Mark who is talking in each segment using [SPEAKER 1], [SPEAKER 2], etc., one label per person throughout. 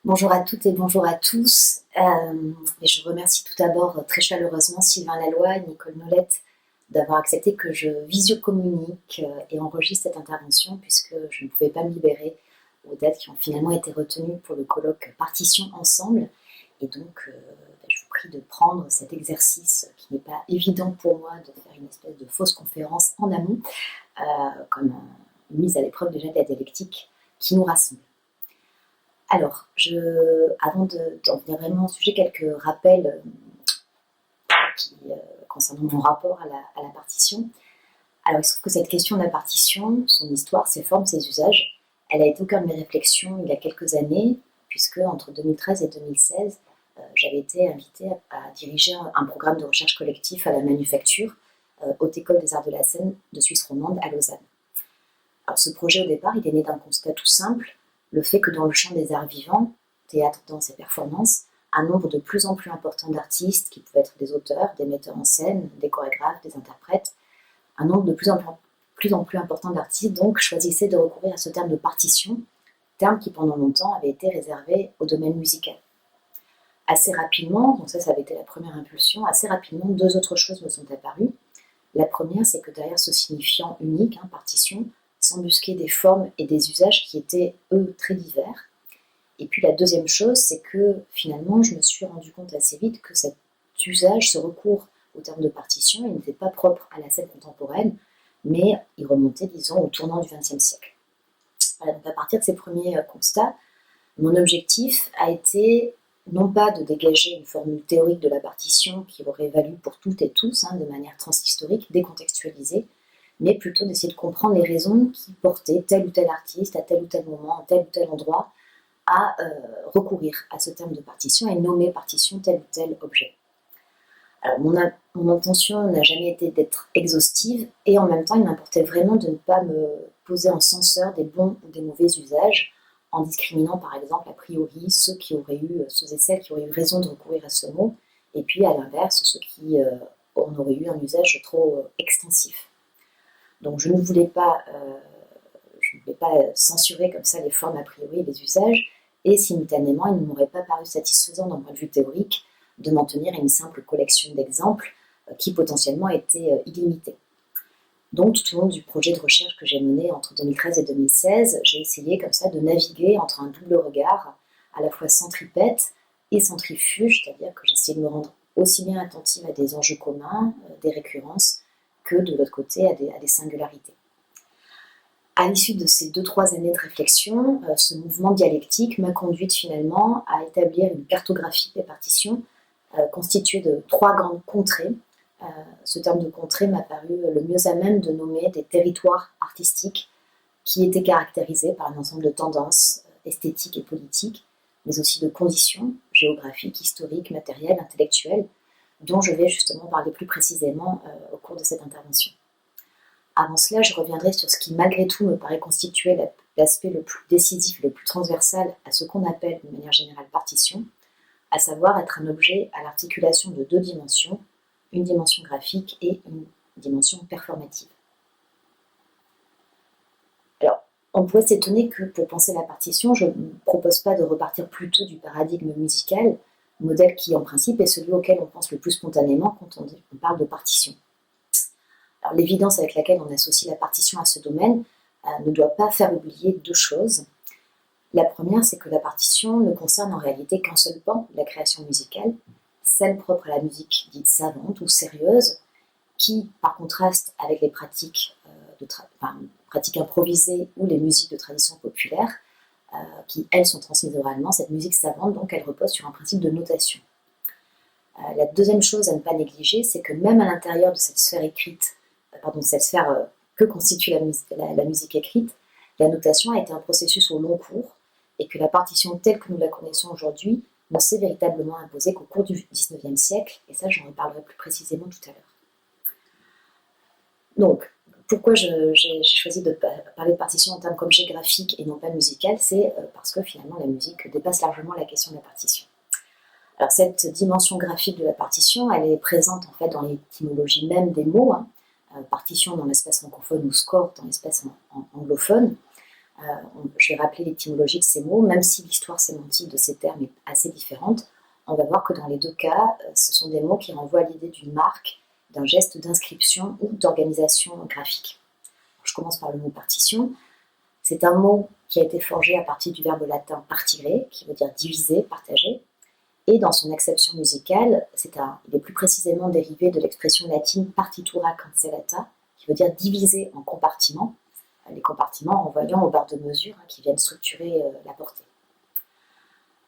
[SPEAKER 1] Bonjour à toutes et bonjour à tous. Et je remercie tout d'abord très chaleureusement Sylvain Laloy et Nicole Nolette d'avoir accepté que je visio-communique et enregistre cette intervention puisque je ne pouvais pas me libérer aux dates qui ont finalement été retenues pour le colloque Partition Ensemble. Et donc, je vous prie de prendre cet exercice qui n'est pas évident pour moi de faire une espèce de fausse conférence en amont, comme une mise à l'épreuve déjà de la dialectique qui nous rassemble. Alors, avant d'en venir vraiment au sujet, quelques rappels concernant mon rapport à la partition. Alors, il se trouve que cette question de la partition, son histoire, ses formes, ses usages, elle a été au cœur de mes réflexions il y a quelques années, puisque entre 2013 et 2016, j'avais été invitée à diriger un programme de recherche collectif à la Manufacture, Haute École des Arts de la Scène de Suisse romande à Lausanne. Alors, ce projet, au départ, il est né d'un constat tout simple, le fait que dans le champ des arts vivants, théâtre, danse et performance, un nombre de plus en plus important d'artistes, qui pouvaient être des auteurs, des metteurs en scène, des chorégraphes, des interprètes, un nombre de plus en plus important d'artistes donc choisissaient de recourir à ce terme de partition, terme qui pendant longtemps avait été réservé au domaine musical. Assez rapidement, donc ça avait été la première impulsion, assez rapidement deux autres choses me sont apparues. La première, c'est que derrière ce signifiant unique, partition, s'embusquaient des formes et des usages qui étaient, eux, très divers. Et puis la deuxième chose, c'est que finalement, je me suis rendu compte assez vite que cet usage, ce recours au terme de partition, il n'était pas propre à la scène contemporaine, mais il remontait, disons, au tournant du XXe siècle. Voilà, donc à partir de ces premiers constats, mon objectif a été non pas de dégager une formule théorique de la partition qui aurait valu pour toutes et tous, de manière transhistorique, décontextualisée, mais plutôt d'essayer de comprendre les raisons qui portaient tel ou tel artiste à tel ou tel moment, à tel ou tel endroit, à recourir à ce terme de partition et nommer partition tel ou tel objet. Alors, mon intention n'a jamais été d'être exhaustive et en même temps, il m'importait vraiment de ne pas me poser en censeur des bons ou des mauvais usages en discriminant par exemple a priori ceux et celles qui auraient eu raison de recourir à ce mot et puis à l'inverse ceux qui en auraient eu un usage trop extensif. Donc je ne voulais pas censurer comme ça les formes a priori et les usages, et simultanément, il ne m'aurait pas paru satisfaisant d'un point de vue théorique de m'en tenir à une simple collection d'exemples qui potentiellement était illimitée. Donc tout au long du projet de recherche que j'ai mené entre 2013 et 2016, j'ai essayé comme ça de naviguer entre un double regard, à la fois centripète et centrifuge, c'est-à-dire que j'essayais de me rendre aussi bien attentive à des enjeux communs, des récurrences, que de l'autre côté à des singularités. À l'issue de ces 2-3 années de réflexion, ce mouvement dialectique m'a conduite finalement à établir une cartographie des partitions constituée de 3 grandes contrées. Ce terme de contrée m'a paru le mieux à même de nommer des territoires artistiques qui étaient caractérisés par un ensemble de tendances esthétiques et politiques, mais aussi de conditions géographiques, historiques, matérielles, intellectuelles, dont je vais justement parler plus précisément au cours de cette intervention. Avant cela, je reviendrai sur ce qui malgré tout me paraît constituer l'aspect le plus décisif et le plus transversal à ce qu'on appelle de manière générale partition, à savoir être un objet à l'articulation de 2 dimensions, une dimension graphique et une dimension performative. Alors, on pourrait s'étonner que pour penser la partition, je ne propose pas de repartir plutôt du paradigme musical, modèle qui en principe est celui auquel on pense le plus spontanément quand on parle de partition. Alors, l'évidence avec laquelle on associe la partition à ce domaine ne doit pas faire oublier 2 choses. La première, c'est que la partition ne concerne en réalité qu'un seul pan de la création musicale, celle propre à la musique dite savante ou sérieuse, qui, par contraste avec les pratiques improvisées ou les musiques de tradition populaire, qui, elles, sont transmises oralement, cette musique savante, donc, elle repose sur un principe de notation. La deuxième chose à ne pas négliger, c'est que même à l'intérieur de cette sphère que constitue la musique écrite, la notation a été un processus au long cours et que la partition telle que nous la connaissons aujourd'hui ne s'est véritablement imposée qu'au cours du XIXe siècle, et ça j'en reparlerai plus précisément tout à l'heure. Donc, pourquoi j'ai choisi de parler de partition en termes qu'objet graphique et non pas musical, c'est parce que finalement la musique dépasse largement la question de la partition. Alors cette dimension graphique de la partition, elle est présente en fait dans l'étymologie même des mots, partition dans l'espace francophone ou score dans l'espace anglophone. Je vais rappeler l'étymologie de ces mots, même si l'histoire sémantique de ces termes est assez différente. On va voir que dans les deux cas, ce sont des mots qui renvoient à l'idée d'une marque, d'un geste d'inscription ou d'organisation graphique. Je commence par le mot partition. C'est un mot qui a été forgé à partir du verbe latin partire, qui veut dire diviser, partager. Et dans son acception musicale, il est plus précisément dérivé de l'expression latine partitura cancellata, qui veut dire diviser en compartiments, les compartiments renvoyant aux barres de mesure qui viennent structurer la portée.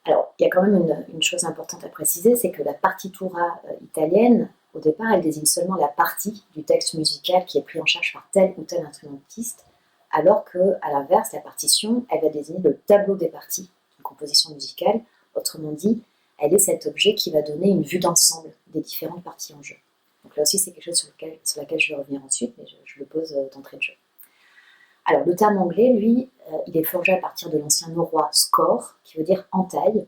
[SPEAKER 1] Alors, il y a quand même une chose importante à préciser, c'est que la partitura italienne, au départ, elle désigne seulement la partie du texte musical qui est pris en charge par tel ou tel instrumentiste, alors qu'à l'inverse, la partition, elle va désigner le tableau des parties d'une composition musicale. Autrement dit, elle est cet objet qui va donner une vue d'ensemble des différentes parties en jeu. Donc là aussi, c'est quelque chose sur laquelle je vais revenir ensuite, mais je le pose d'entrée de jeu. Alors, le terme anglais, lui, il est forgé à partir de l'ancien norrois score, qui veut dire entaille,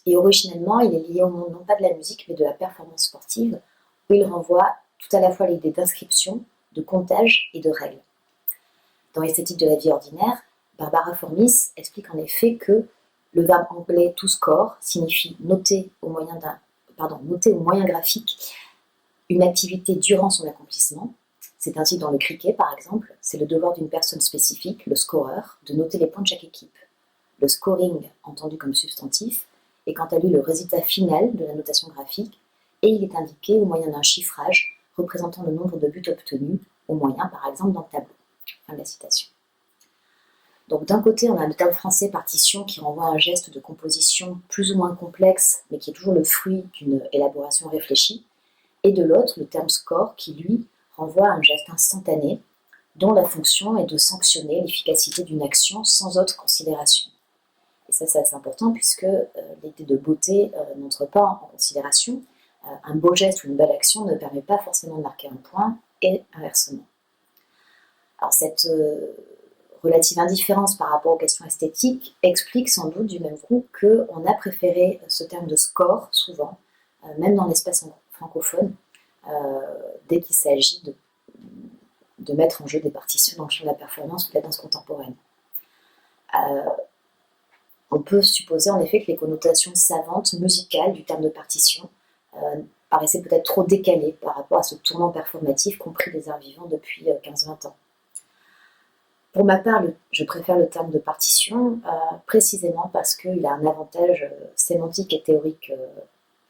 [SPEAKER 1] et originellement, il est lié au monde non pas de la musique, mais de la performance sportive, où il renvoie tout à la fois à l'idée d'inscription, de comptage et de règles. Dans l'esthétique de la vie ordinaire, Barbara Formis explique en effet que le verbe anglais to score signifie noter au moyen graphique une activité durant son accomplissement. C'est ainsi dans le cricket, par exemple, c'est le devoir d'une personne spécifique, le scoreur, de noter les points de chaque équipe. Le scoring, entendu comme substantif, est quant à lui le résultat final de la notation graphique, et il est indiqué au moyen d'un chiffrage représentant le nombre de buts obtenus, au moyen, par exemple, dans le tableau. Fin de la citation. Donc d'un côté, on a le terme français partition qui renvoie à un geste de composition plus ou moins complexe, mais qui est toujours le fruit d'une élaboration réfléchie, et de l'autre, le terme score qui, lui, renvoie à un geste instantané, dont la fonction est de sanctionner l'efficacité d'une action sans autre considération. Et ça, c'est assez important puisque l'idée de beauté n'entre pas en considération. Un beau geste ou une belle action ne permet pas forcément de marquer un point, et inversement. Alors cette relative indifférence par rapport aux questions esthétiques explique sans doute du même coup qu'on a préféré ce terme de score, souvent, même dans l'espace francophone, dès qu'il s'agit de mettre en jeu des partitions dans le champ de la performance ou de la danse contemporaine. On peut supposer en effet que les connotations savantes, musicales du terme de partition paraissaient peut-être trop décalées par rapport à ce tournant performatif compris des arts vivants depuis 15-20 ans. Pour ma part, je préfère le terme de partition, précisément parce qu'il a un avantage sémantique et théorique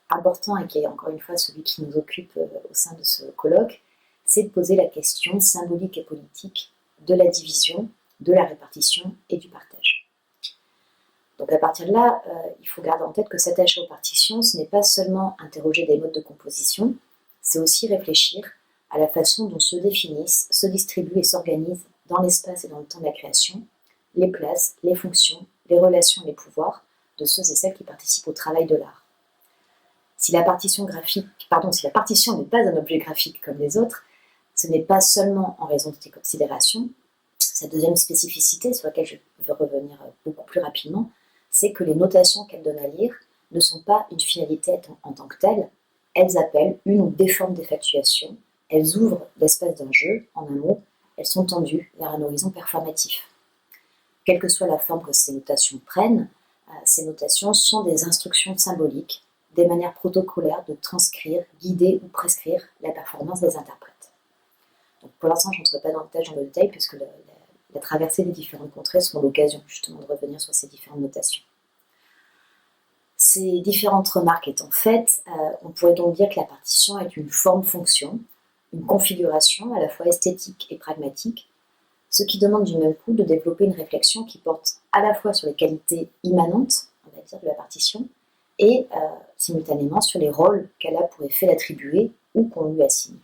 [SPEAKER 1] important et qui est encore une fois celui qui nous occupe au sein de ce colloque, c'est de poser la question symbolique et politique de la division, de la répartition et du partage. Donc à partir de là, il faut garder en tête que s'attacher aux partitions, ce n'est pas seulement interroger des modes de composition, c'est aussi réfléchir à la façon dont se définissent, se distribuent et s'organisent dans l'espace et dans le temps de la création, les places, les fonctions, les relations et les pouvoirs de ceux et celles qui participent au travail de l'art. Si la partition n'est pas un objet graphique comme les autres, ce n'est pas seulement en raison de ces considérations. Sa deuxième spécificité, sur laquelle je vais revenir beaucoup plus rapidement, c'est que les notations qu'elle donne à lire ne sont pas une finalité en tant que telle, elles appellent une ou des formes d'effectuation, elles ouvrent l'espace d'un jeu, en un mot, elles sont tendues vers un horizon performatif. Quelle que soit la forme que ces notations prennent, ces notations sont des instructions symboliques, des manières protocolaires de transcrire, guider ou prescrire la performance des interprètes. Donc pour l'instant, je n'entre pas davantage dans le détail puisque la traversée des différentes contrées seront l'occasion justement de revenir sur ces différentes notations. Ces différentes remarques étant faites, on pourrait donc dire que la partition est une forme-fonction, une configuration à la fois esthétique et pragmatique, ce qui demande du même coup de développer une réflexion qui porte à la fois sur les qualités immanentes, on va dire, de la partition, et simultanément sur les rôles qu'elle a pour effet d'attribuer ou qu'on lui assigne.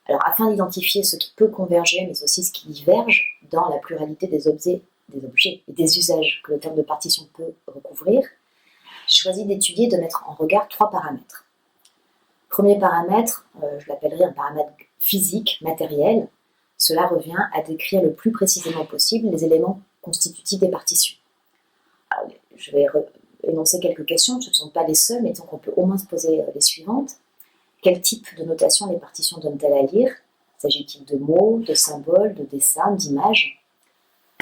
[SPEAKER 1] Alors afin d'identifier ce qui peut converger, mais aussi ce qui diverge dans la pluralité des objets et des usages que le terme de partition peut recouvrir, j'ai choisi d'étudier et de mettre en regard 3 paramètres. Premier paramètre, je l'appellerai un paramètre physique, matériel. Cela revient à décrire le plus précisément possible les éléments constitutifs des partitions. Alors, je vais énoncer quelques questions, ce ne sont pas les seules, mais donc on peut au moins se poser les suivantes. Quel type de notation les partitions donnent-elles à lire? S'agit-il de mots, de symboles, de dessins, d'images?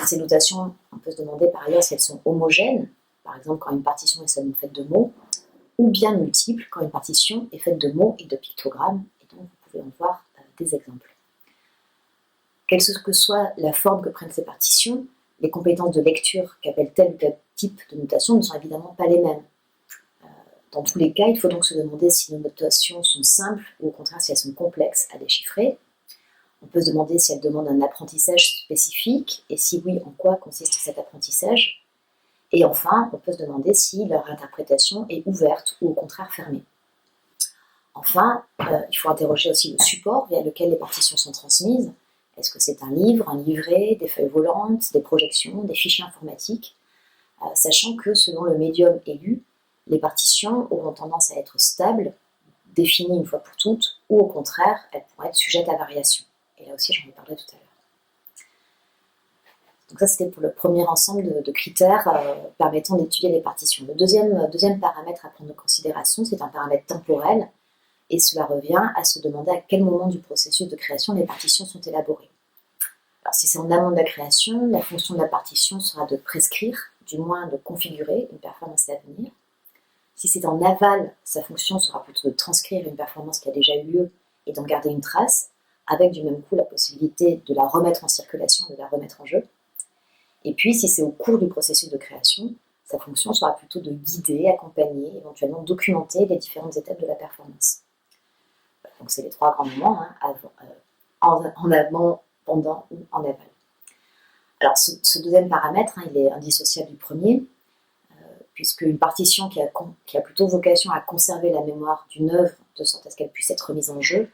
[SPEAKER 1] Ces notations, on peut se demander par ailleurs si elles sont homogènes, par exemple quand une partition est seulement faite de mots, ou bien multiples quand une partition est faite de mots et de pictogrammes, et donc vous pouvez en voir des exemples. Quelle que soit la forme que prennent ces partitions, les compétences de lecture qu'appelle tel ou tel type de notation ne sont évidemment pas les mêmes. Dans tous les cas, il faut donc se demander si nos notations sont simples ou au contraire si elles sont complexes à déchiffrer. On peut se demander si elles demandent un apprentissage spécifique et si oui, en quoi consiste cet apprentissage. Et enfin, on peut se demander si leur interprétation est ouverte ou au contraire fermée. Enfin, il faut interroger aussi le support via lequel les partitions sont transmises. Est-ce que c'est un livre, un livret, des feuilles volantes, des projections, des fichiers informatiques, sachant que selon le médium élu, les partitions auront tendance à être stables, définies une fois pour toutes, ou au contraire, elles pourraient être sujettes à variation. Et là aussi, j'en ai parlé tout à l'heure. Donc ça, c'était pour le premier ensemble de critères permettant d'étudier les partitions. Le deuxième paramètre à prendre en considération, c'est un paramètre temporel, et cela revient à se demander à quel moment du processus de création les partitions sont élaborées. Alors, si c'est en amont de la création, la fonction de la partition sera de prescrire, du moins de configurer une performance à venir. Si c'est en aval, sa fonction sera plutôt de transcrire une performance qui a déjà eu lieu et d'en garder une trace, avec du même coup la possibilité de la remettre en circulation, de la remettre en jeu. Et puis, si c'est au cours du processus de création, sa fonction sera plutôt de guider, accompagner, éventuellement documenter les différentes étapes de la performance. Donc c'est les trois grands moments, en avant, pendant ou en aval. Alors ce deuxième paramètre, il est indissociable du premier, puisque une partition qui a plutôt vocation à conserver la mémoire d'une œuvre de sorte à ce qu'elle puisse être mise en jeu,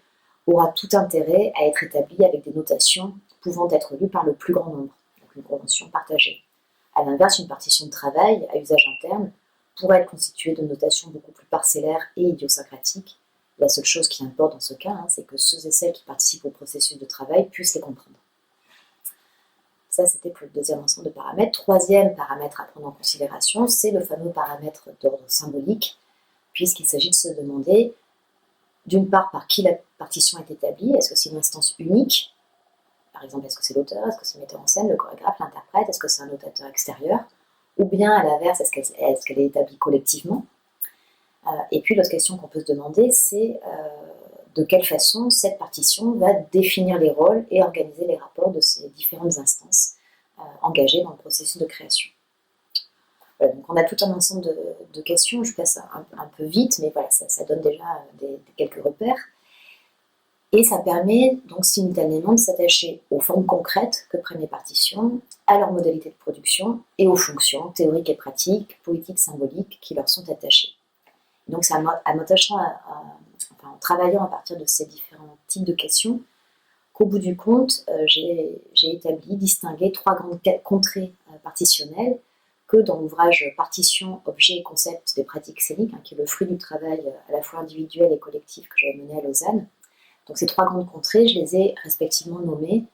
[SPEAKER 1] aura tout intérêt à être établie avec des notations pouvant être lues par le plus grand nombre, donc une convention partagée. A l'inverse, une partition de travail à usage interne pourrait être constituée de notations beaucoup plus parcellaires et idiosyncratiques. La seule chose qui importe dans ce cas, c'est que ceux et celles qui participent au processus de travail puissent les comprendre. Ça, c'était pour le deuxième ensemble de paramètres. Troisième paramètre à prendre en considération, c'est le fameux paramètre d'ordre symbolique, puisqu'il s'agit de se demander, d'une part, par qui la partition est établie. Est-ce que c'est une instance unique? Par exemple, est-ce que c'est l'auteur? Est-ce que c'est le metteur en scène, le chorégraphe, l'interprète? Est-ce que c'est un notateur extérieur? Ou bien, à l'inverse, est-ce qu'elle est établie collectivement? Et puis, l'autre question qu'on peut se demander, c'est de quelle façon cette partition va définir les rôles et organiser les rapports de ces différentes instances engagées dans le processus de création. Voilà, donc on a tout un ensemble de questions, je passe un peu vite, mais voilà, ça donne déjà quelques repères. Et ça permet donc simultanément de s'attacher aux formes concrètes que prennent les partitions, à leur modalité de production et aux fonctions théoriques et pratiques, poétiques, symboliques qui leur sont attachées. Donc c'est en travaillant à partir de ces différents types de questions qu'au bout du compte, j'ai distingué trois grandes contrées partitionnelles que dans l'ouvrage Partition, objets et concepts des pratiques scéniques, qui est le fruit du travail à la fois individuel et collectif que j'avais mené à Lausanne. Donc ces trois grandes contrées, je les ai respectivement nommées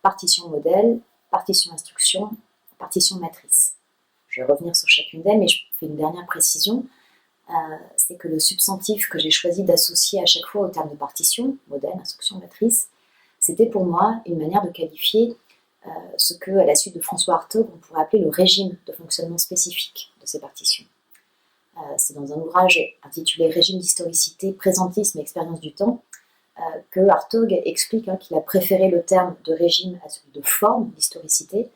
[SPEAKER 1] partition modèle, partition instruction, partition matrice. Je vais revenir sur chacune d'elles, mais je fais une dernière précision. C'est que le substantif que j'ai choisi d'associer à chaque fois au terme de partition, modèle, instruction, matrice, c'était pour moi une manière de qualifier ce que, à la suite de François Hartog, on pourrait appeler le régime de fonctionnement spécifique de ces partitions. C'est dans un ouvrage intitulé Régime d'historicité, présentisme et expérience du temps que Hartog explique qu'il a préféré le terme de régime à celui de forme d'historicité,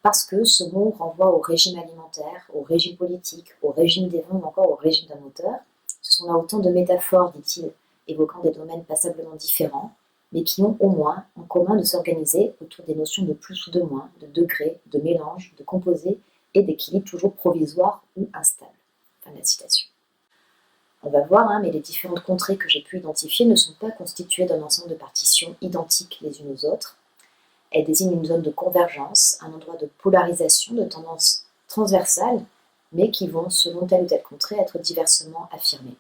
[SPEAKER 1] parce que ce mot renvoie au régime alimentaire, au régime politique, au régime des vents ou encore au régime d'un auteur. Ce sont là autant de métaphores, dit-il, évoquant des domaines passablement différents, mais qui ont au moins en commun de s'organiser autour des notions de plus ou de moins, de degré, de mélange, de composé et d'équilibre toujours provisoire ou instable. Fin de la citation. On va voir, mais les différentes contrées que j'ai pu identifier ne sont pas constituées d'un ensemble de partitions identiques les unes aux autres. Elles désignent une zone de convergence, un endroit de polarisation, de tendance transversale, mais qui vont, selon telle ou telle contrée, être diversement affirmées.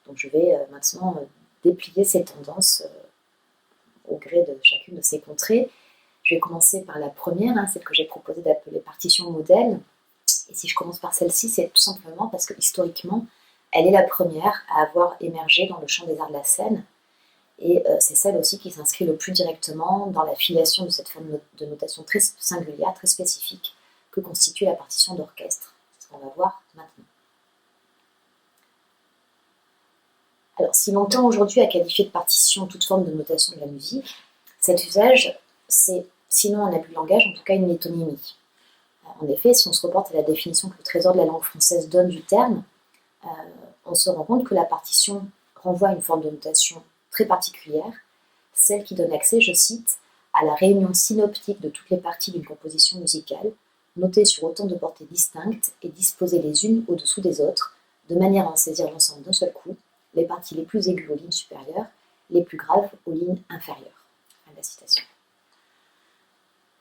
[SPEAKER 1] Donc je vais maintenant déplier ces tendances au gré de chacune de ces contrées. Je vais commencer par la première, celle que j'ai proposée d'appeler partition modèle. Et si je commence par celle-ci, c'est tout simplement parce que historiquement, elle est la première à avoir émergé dans le champ des arts de la scène. et c'est celle aussi qui s'inscrit le plus directement dans la filiation de cette forme de notation très singulière, très spécifique, que constitue la partition d'orchestre. C'est ce qu'on va voir maintenant. Alors, si l'on tend aujourd'hui à qualifier de partition toute forme de notation de la musique, cet usage, c'est, sinon un abus de langage, en tout cas une métonymie. En effet, si on se reporte à la définition que le Trésor de la langue française donne du terme, on se rend compte que la partition renvoie à une forme de notation très particulière, celle qui donne accès, je cite, à la réunion synoptique de toutes les parties d'une composition musicale, notées sur autant de portées distinctes et disposées les unes au-dessous des autres, de manière à en saisir l'ensemble d'un seul coup, les parties les plus aiguës aux lignes supérieures, les plus graves aux lignes inférieures. Fin de la citation.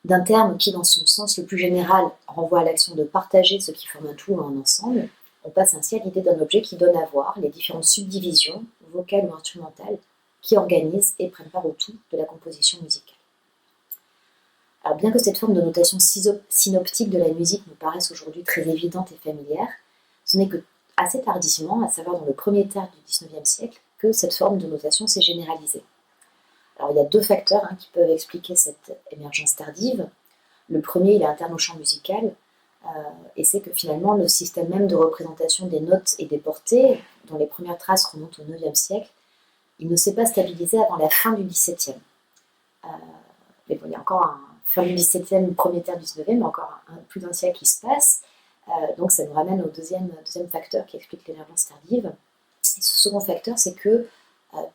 [SPEAKER 1] D'un terme qui, dans son sens le plus général, renvoie à l'action de partager ce qui forme un tout ou un ensemble, on passe ainsi à l'idée d'un objet qui donne à voir les différentes subdivisions, vocales ou instrumentales, qui organisent et prennent part au tout de la composition musicale. Alors bien que cette forme de notation synoptique de la musique nous paraisse aujourd'hui très évidente et familière, ce n'est que assez tardivement, à savoir dans le premier tiers du XIXe siècle, que cette forme de notation s'est généralisée. Alors il y a deux facteurs qui peuvent expliquer cette émergence tardive. Le premier, il est interne au champ musical, et c'est que finalement le système même de représentation des notes et des portées, dont les premières traces remontent au IXe siècle, il ne s'est pas stabilisé avant la fin du XVIIe. Mais bon, il y a encore un fin du XVIIe, premier tiers du XIXe, mais encore plus d'un siècle qui se passe. Donc ça nous ramène au deuxième facteur qui explique l'émergence tardive. Et ce second facteur, c'est que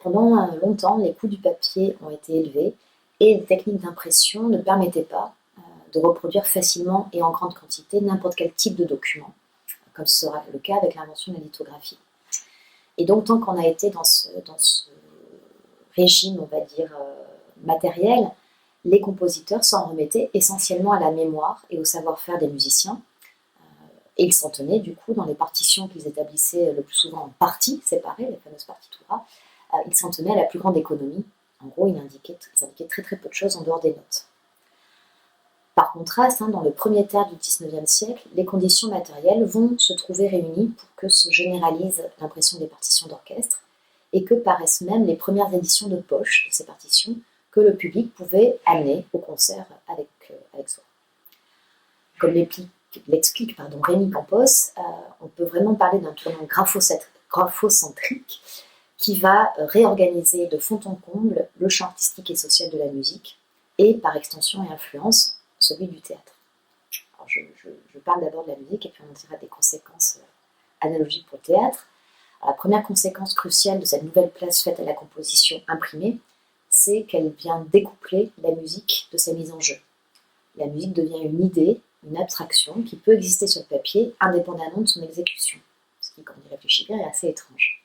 [SPEAKER 1] pendant longtemps, les coûts du papier ont été élevés et les techniques d'impression ne permettaient pas de reproduire facilement et en grande quantité n'importe quel type de document, comme ce sera le cas avec l'invention de la lithographie. Et donc, tant qu'on a été dans ce régime, on va dire, matériel, les compositeurs s'en remettaient essentiellement à la mémoire et au savoir-faire des musiciens. Et ils s'en tenaient, du coup, dans les partitions qu'ils établissaient le plus souvent en parties séparées, les fameuses partitura, ils s'en tenaient à la plus grande économie. En gros, ils indiquaient très très peu de choses en dehors des notes. Par contraste, dans le premier tiers du XIXe siècle, les conditions matérielles vont se trouver réunies pour que se généralise l'impression des partitions d'orchestre et que paraissent même les premières éditions de poche de ces partitions que le public pouvait amener au concert avec soi. Comme l'explique Rémi Campos, on peut vraiment parler d'un tournant graphocentrique qui va réorganiser de fond en comble le champ artistique et social de la musique et, par extension et influence, celui du théâtre. Alors je parle d'abord de la musique et puis on dira des conséquences analogiques pour le théâtre. Alors, la première conséquence cruciale de cette nouvelle place faite à la composition imprimée, c'est qu'elle vient découpler la musique de sa mise en jeu. La musique devient une idée, une abstraction qui peut exister sur le papier indépendamment de son exécution, ce qui, quand on y réfléchit bien, est assez étrange.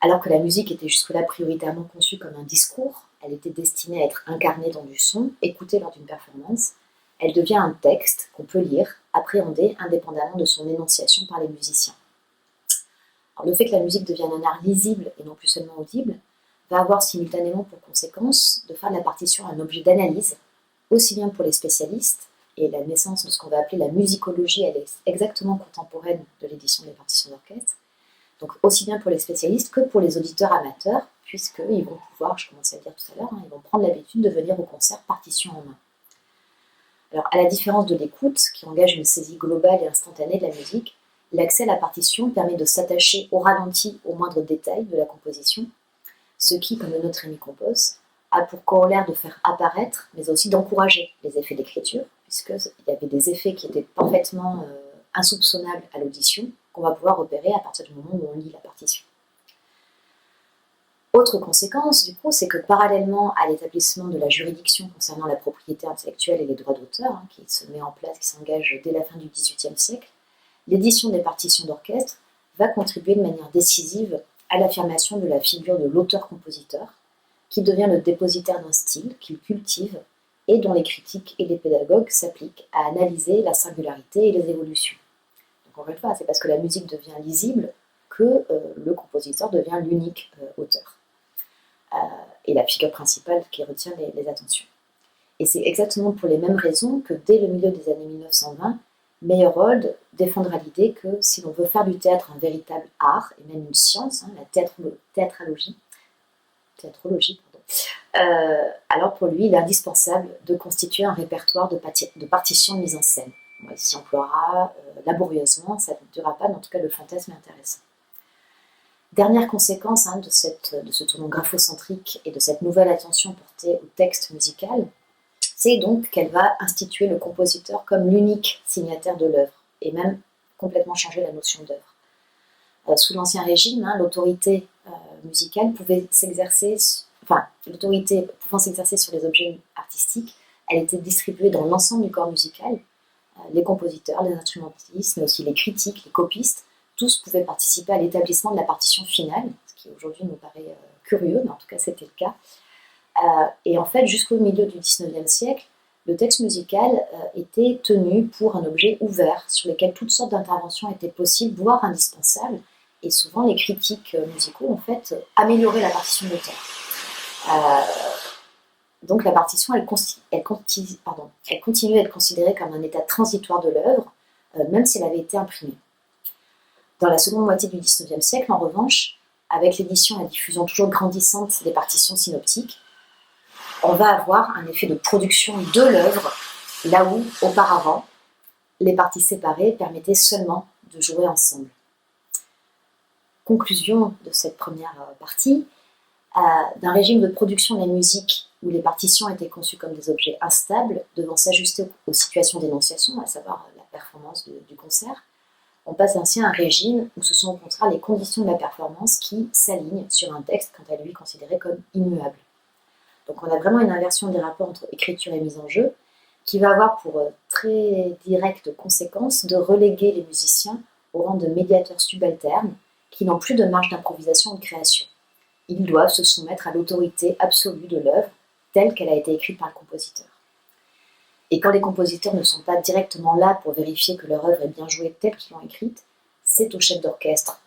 [SPEAKER 1] Alors que la musique était jusque-là prioritairement conçue comme un discours, elle était destinée à être incarnée dans du son, écoutée lors d'une performance, elle devient un texte qu'on peut lire, appréhender indépendamment de son énonciation par les musiciens. Alors, le fait que la musique devienne un art lisible et non plus seulement audible va avoir simultanément pour conséquence de faire de la partition un objet d'analyse, aussi bien pour les spécialistes, et la naissance de ce qu'on va appeler la musicologie, elle est exactement contemporaine de l'édition des partitions d'orchestre, donc aussi bien pour les spécialistes que pour les auditeurs amateurs, puisqu'ils vont pouvoir, je commençais à dire tout à l'heure, ils vont prendre l'habitude de venir au concert partition en main. Alors, à la différence de l'écoute, qui engage une saisie globale et instantanée de la musique, l'accès à la partition permet de s'attacher au ralenti, aux moindres détails de la composition, ce qui, comme le note Rémi Campos, a pour corollaire de faire apparaître, mais aussi d'encourager les effets d'écriture, puisqu'il y avait des effets qui étaient parfaitement insoupçonnables à l'audition, qu'on va pouvoir repérer à partir du moment où on lit la partition. Autre conséquence, du coup, c'est que parallèlement à l'établissement de la juridiction concernant la propriété intellectuelle et les droits d'auteur, qui se met en place, qui s'engage dès la fin du XVIIIe siècle, l'édition des partitions d'orchestre va contribuer de manière décisive à l'affirmation de la figure de l'auteur-compositeur, qui devient le dépositaire d'un style qu'il cultive et dont les critiques et les pédagogues s'appliquent à analyser la singularité et les évolutions. Donc encore une fois, c'est parce que la musique devient lisible que le compositeur devient l'unique auteur et la figure principale qui retient les attentions. Et c'est exactement pour les mêmes raisons que dès le milieu des années 1920, Meyerhold défendra l'idée que si l'on veut faire du théâtre un véritable art, et même une science, la théâtralogie, théatrologie, alors pour lui, il est indispensable de constituer un répertoire de partitions de mise en scène. On s'y emploiera laborieusement, ça ne durera pas, mais en tout cas le fantasme est intéressant. Dernière conséquence de ce tournant graphocentrique et de cette nouvelle attention portée au texte musical, c'est donc qu'elle va instituer le compositeur comme l'unique signataire de l'œuvre, et même complètement changer la notion d'œuvre. Sous l'Ancien Régime, l'autorité musicale pouvait s'exercer, l'autorité pouvant s'exercer sur les objets artistiques, elle était distribuée dans l'ensemble du corps musical. Les compositeurs, les instrumentistes, mais aussi les critiques, les copistes, tous pouvaient participer à l'établissement de la partition finale, ce qui aujourd'hui nous paraît curieux, mais en tout cas c'était le cas. Et en fait, jusqu'au milieu du XIXe siècle, le texte musical était tenu pour un objet ouvert, sur lequel toutes sortes d'interventions étaient possibles, voire indispensables, et souvent les critiques musicaux ont fait améliorer la partition de l'auteur. Donc la partition, elle continue à être considérée comme un état transitoire de l'œuvre, même si elle avait été imprimée. Dans la seconde moitié du XIXe siècle, en revanche, avec l'édition et la diffusion toujours grandissante des partitions synoptiques, on va avoir un effet de production de l'œuvre, là où, auparavant, les parties séparées permettaient seulement de jouer ensemble. Conclusion de cette première partie, d'un régime de production de la musique où les partitions étaient conçues comme des objets instables, devant s'ajuster aux situations d'énonciation, à savoir la performance du concert, on passe ainsi à un régime où ce sont au contraire les conditions de la performance qui s'alignent sur un texte quant à lui considéré comme immuable. Donc on a vraiment une inversion des rapports entre écriture et mise en jeu, qui va avoir pour très directe conséquence de reléguer les musiciens au rang de médiateurs subalternes qui n'ont plus de marge d'improvisation ou de création. Ils doivent se soumettre à l'autorité absolue de l'œuvre telle qu'elle a été écrite par le compositeur. Et quand les compositeurs ne sont pas directement là pour vérifier que leur œuvre est bien jouée telle qu'ils l'ont écrite, c'est au chef d'orchestre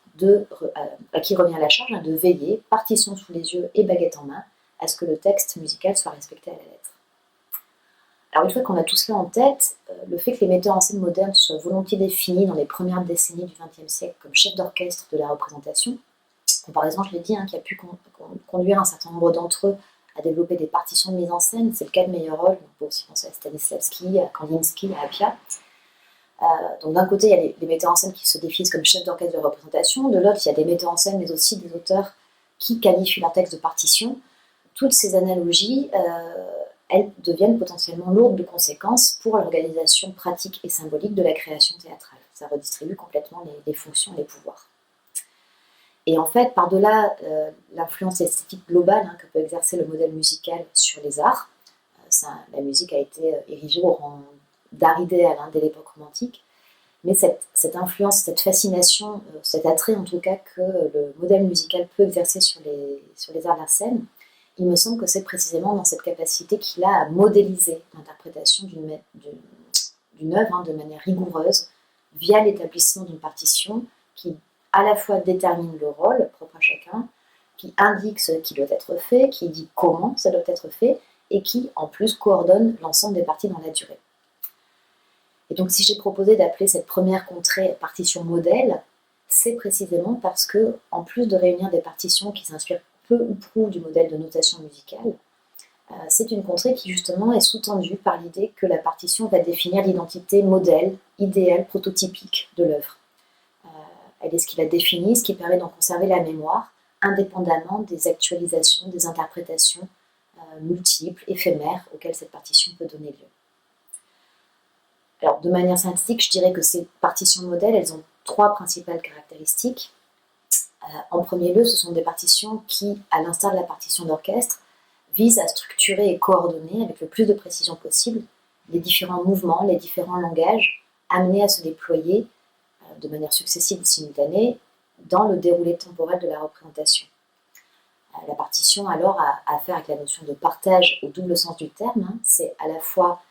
[SPEAKER 1] à qui revient la charge de veiller, partition sous les yeux et baguette en main, à ce que le texte musical soit respecté à la lettre. Alors une fois qu'on a tout cela en tête, le fait que les metteurs en scène modernes soient volontiers définis dans les premières décennies du XXe siècle comme chefs d'orchestre de la représentation, comparaison, je l'ai dit, qui a pu conduire un certain nombre d'entre eux à développer des partitions de mise en scène, c'est le cas de Meyerhold, on peut aussi penser à Stanislavski, à Kandinsky, à Appia. Donc d'un côté, il y a les metteurs en scène qui se définissent comme chefs d'orchestre de représentation, de l'autre, il y a des metteurs en scène, mais aussi des auteurs qui qualifient leur texte de partition. Toutes ces analogies, elles deviennent potentiellement lourdes de conséquences pour l'organisation pratique et symbolique de la création théâtrale. Ça redistribue complètement les fonctions et les pouvoirs. Et en fait, par-delà l'influence esthétique globale que peut exercer le modèle musical sur les arts, la musique a été érigée au rang d'art idéal dès l'époque romantique, mais cette influence, cette fascination, cet attrait en tout cas que le modèle musical peut exercer sur les arts de la scène, il me semble que c'est précisément dans cette capacité qu'il a à modéliser l'interprétation d'une œuvre de manière rigoureuse via l'établissement d'une partition qui à la fois détermine le rôle propre à chacun, qui indique ce qui doit être fait, qui dit comment ça doit être fait, et qui, en plus, coordonne l'ensemble des parties dans la durée. Et donc, si j'ai proposé d'appeler cette première contrée partition modèle, c'est précisément parce que, en plus de réunir des partitions qui s'inspirent peu ou prou du modèle de notation musicale, c'est une contrée qui, justement, est sous-tendue par l'idée que la partition va définir l'identité modèle, idéale, prototypique de l'œuvre. Elle est ce qui la définit, ce qui permet d'en conserver la mémoire, indépendamment des actualisations, des interprétations multiples, éphémères, auxquelles cette partition peut donner lieu. Alors, de manière synthétique, je dirais que ces partitions modèles, elles ont trois principales caractéristiques. En premier lieu, ce sont des partitions qui, à l'instar de la partition d'orchestre, visent à structurer et coordonner avec le plus de précision possible les différents mouvements, les différents langages amenés à se déployer de manière successive ou simultanée dans le déroulé temporel de la représentation. La partition, alors, a affaire avec la notion de partage au double sens du terme. C'est à la fois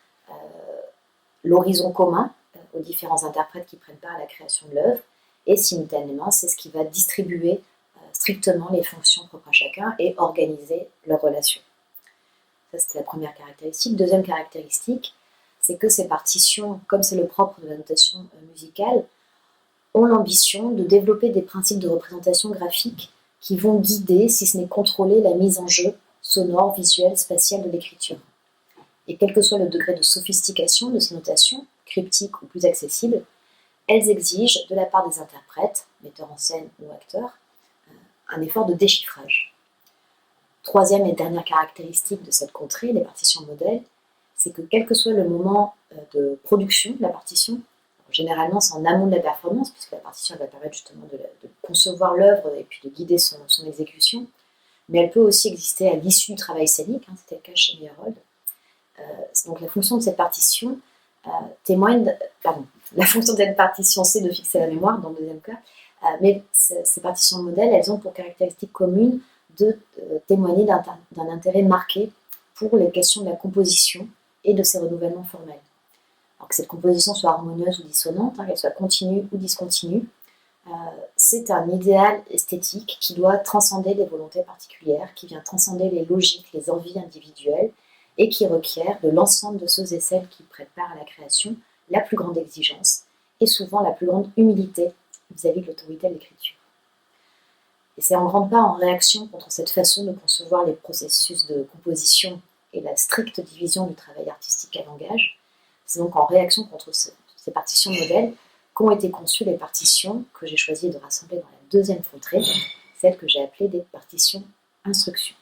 [SPEAKER 1] l'horizon commun aux différents interprètes qui prennent part à la création de l'œuvre, et simultanément, c'est ce qui va distribuer strictement les fonctions propres à chacun et organiser leurs relations. Ça, c'était la première caractéristique. Deuxième caractéristique, c'est que ces partitions, comme c'est le propre de la notation musicale, ont l'ambition de développer des principes de représentation graphique qui vont guider, si ce n'est contrôler, la mise en jeu sonore, visuelle, spatiale de l'écriture. Et quel que soit le degré de sophistication de ces notations, cryptiques ou plus accessibles, elles exigent de la part des interprètes, metteurs en scène ou acteurs, un effort de déchiffrage. Troisième et dernière caractéristique de cette contrée, les partitions modèles, c'est que quel que soit le moment de production de la partition, généralement c'est en amont de la performance, puisque la partition va permettre justement de concevoir l'œuvre et puis de guider son exécution, mais elle peut aussi exister à l'issue du travail scénique, c'était le cas chez Meyerhold. Donc la fonction de cette partition la fonction de cette partition, c'est de fixer la mémoire dans le deuxième cas, mais ces partitions modèles, elles ont pour caractéristique commune de témoigner d'un intérêt marqué pour les questions de la composition et de ses renouvellements formels. Alors que cette composition soit harmonieuse ou dissonante, qu'elle soit continue ou discontinue, c'est un idéal esthétique qui doit transcender les volontés particulières, qui vient transcender les logiques, les envies individuelles, et qui requiert de l'ensemble de ceux et celles qui prêtent part à la création la plus grande exigence et souvent la plus grande humilité vis-à-vis de l'autorité de l'écriture. Et c'est en grande part en réaction contre cette façon de concevoir les processus de composition et la stricte division du travail artistique à langage, c'est donc en réaction contre ces partitions modèles qu'ont été conçues les partitions que j'ai choisi de rassembler dans la deuxième contrée, celles que j'ai appelées des partitions instructions.